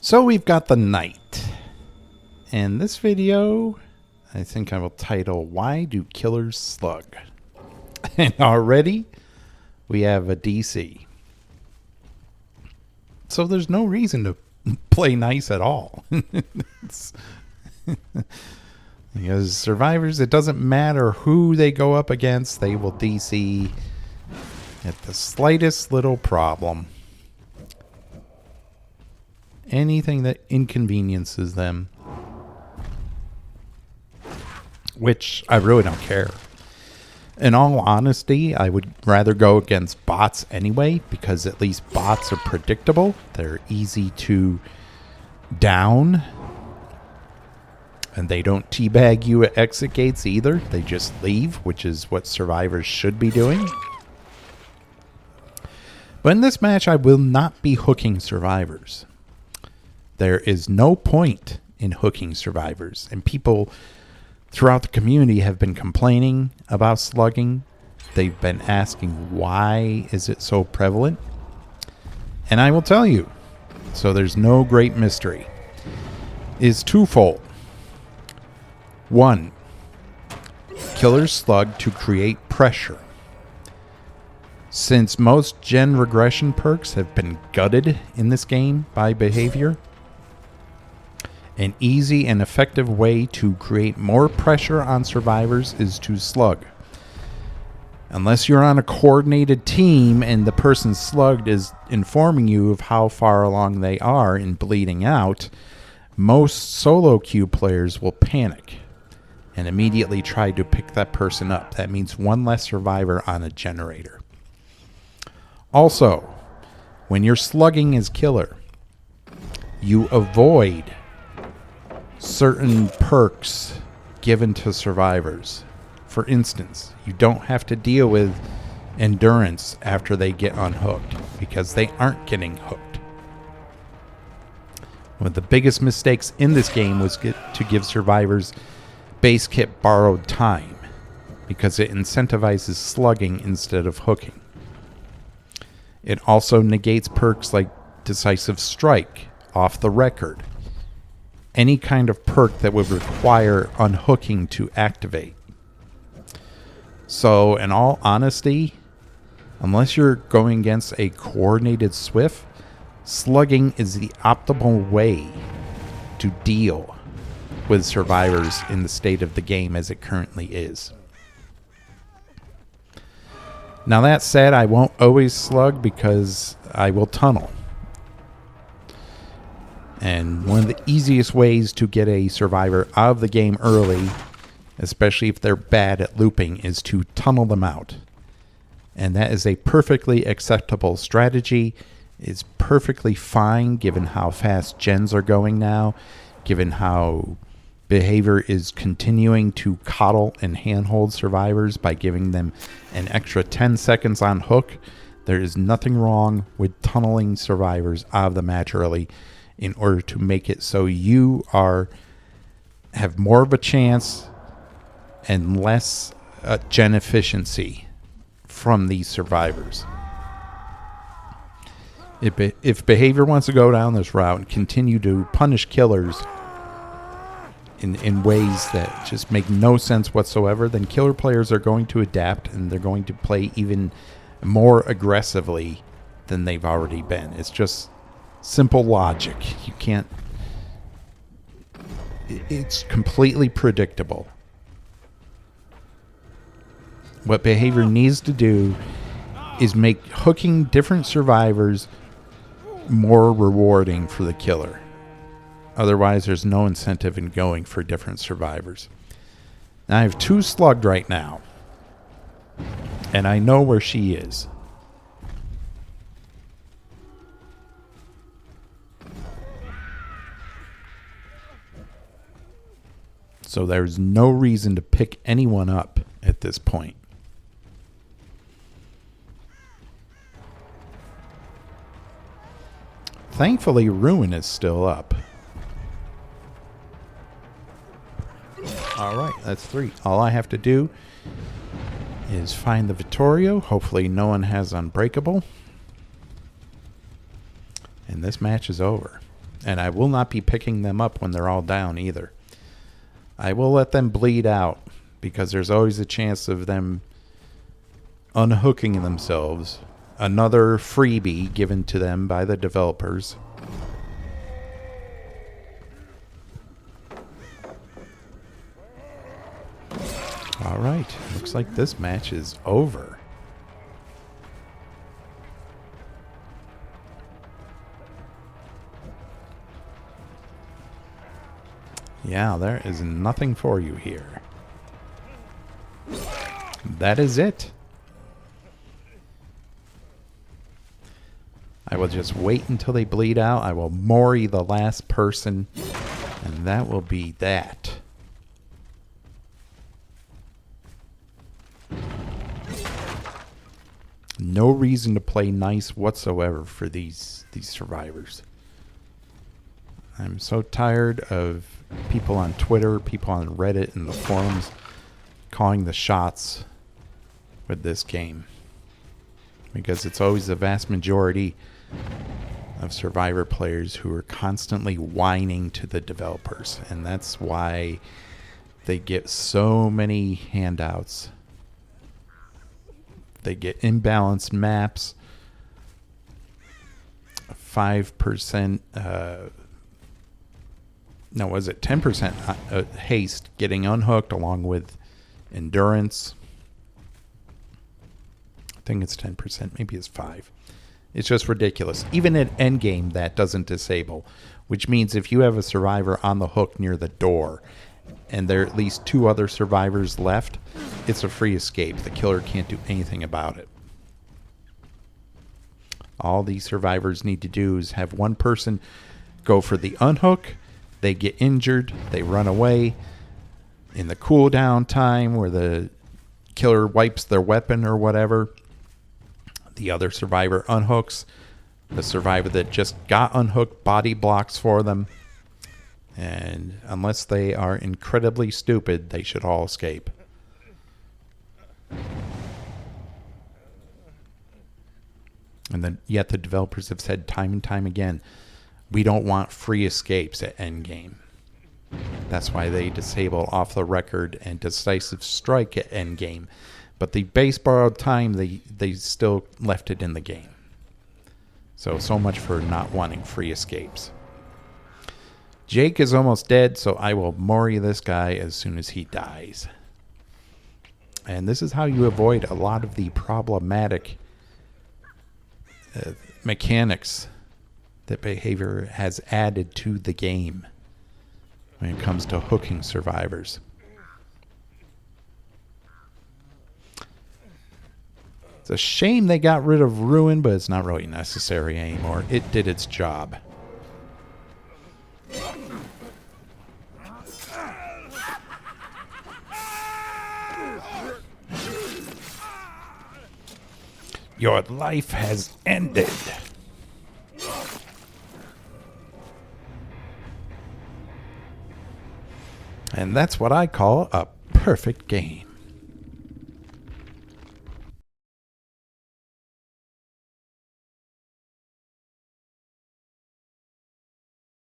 So we've got the knight. And this video, I think I will title, Why Do Killers Slug? And already we have a DC. So there's no reason to play nice at all. Because survivors, it doesn't matter who they go up against, they will DC at the slightest little problem. Anything that inconveniences them, which I really don't care. In all honesty, I would rather go against bots anyway, because at least bots are predictable. They're easy to down. And they don't teabag you at exit gates either. They just leave, which is what survivors should be doing. But in this match, I will not be hooking survivors. There is no point in hooking survivors. And people throughout the community have been complaining about slugging. They've been asking, why is it so prevalent? And I will tell you, so there's no great mystery, is twofold. One, killers slug to create pressure. Since most gen regression perks have been gutted in this game by behavior, an easy and effective way to create more pressure on survivors is to slug. Unless you're on a coordinated team and the person slugged is informing you of how far along they are in bleeding out, most solo queue players will panic and immediately try to pick that person up. That means one less survivor on a generator. Also, when you're slugging as killer, you avoid certain perks given to survivors. For instance, you don't have to deal with endurance after they get unhooked, because they aren't getting hooked. One of the biggest mistakes in this game was to give survivors base kit borrowed time, because it incentivizes slugging instead of hooking. It also negates perks like decisive strike, off the record, any kind of perk that would require unhooking to activate. So, in all honesty, unless you're going against a coordinated swift, slugging is the optimal way to deal with survivors in the state of the game as it currently is. Now that said, I won't always slug because I will tunnel. And one of the easiest ways to get a survivor out of the game early, especially if they're bad at looping, is to tunnel them out. And that is a perfectly acceptable strategy. It's perfectly fine given how fast gens are going now, given how behavior is continuing to coddle and handhold survivors by giving them an extra 10 seconds on hook. There is nothing wrong with tunneling survivors out of the match early in order to make it so you have more of a chance and less gen efficiency from these survivors. If behavior wants to go down this route and continue to punish killers in ways that just make no sense whatsoever, then killer players are going to adapt and they're going to play even more aggressively than they've already been. It's just simple logic. You can't... It's completely predictable. What behavior needs to do is make hooking different survivors more rewarding for the killer. Otherwise, there's no incentive in going for different survivors. Now, I have two slugged right now, and I know where she is. So there's no reason to pick anyone up at this point. Thankfully, Ruin is still up. Alright, that's 3. All I have to do is find the Vittorio. Hopefully no one has Unbreakable. And this match is over. And I will not be picking them up when they're all down either. I will let them bleed out because there's always a chance of them unhooking themselves. Another freebie given to them by the developers. All right, looks like this match is over. Yeah, there is nothing for you here. That is it. I will just wait until they bleed out. I will mori the last person, and that will be that. No reason to play nice whatsoever for these survivors. I'm so tired of people on Twitter, people on Reddit and the forums calling the shots with this game. Because it's always the vast majority of Survivor players who are constantly whining to the developers. And that's why they get so many handouts. They get imbalanced maps, 5%, 10% haste getting unhooked along with endurance. I think it's 10%, maybe it's 5%. It's just ridiculous. Even at endgame, that doesn't disable, which means if you have a survivor on the hook near the door and there are at least 2 other survivors left, it's a free escape. The killer can't do anything about it. All these survivors need to do is have one person go for the unhook. They get injured. They run away. In the cooldown time where the killer wipes their weapon or whatever, the other survivor unhooks. The survivor that just got unhooked body blocks for them. And unless they are incredibly stupid, they should all escape. And then, yet the developers have said time and time again, we don't want free escapes at endgame. That's why they disable off the record and decisive strike at endgame. But the base borrowed time, they still left it in the game. So much for not wanting free escapes. Jake is almost dead, so I will mori this guy as soon as he dies. And this is how you avoid a lot of the problematic mechanics that BHVR has added to the game when it comes to hooking survivors. It's a shame they got rid of Ruin, but it's not really necessary anymore. It did its job. Your life has ended. And that's what I call a perfect game.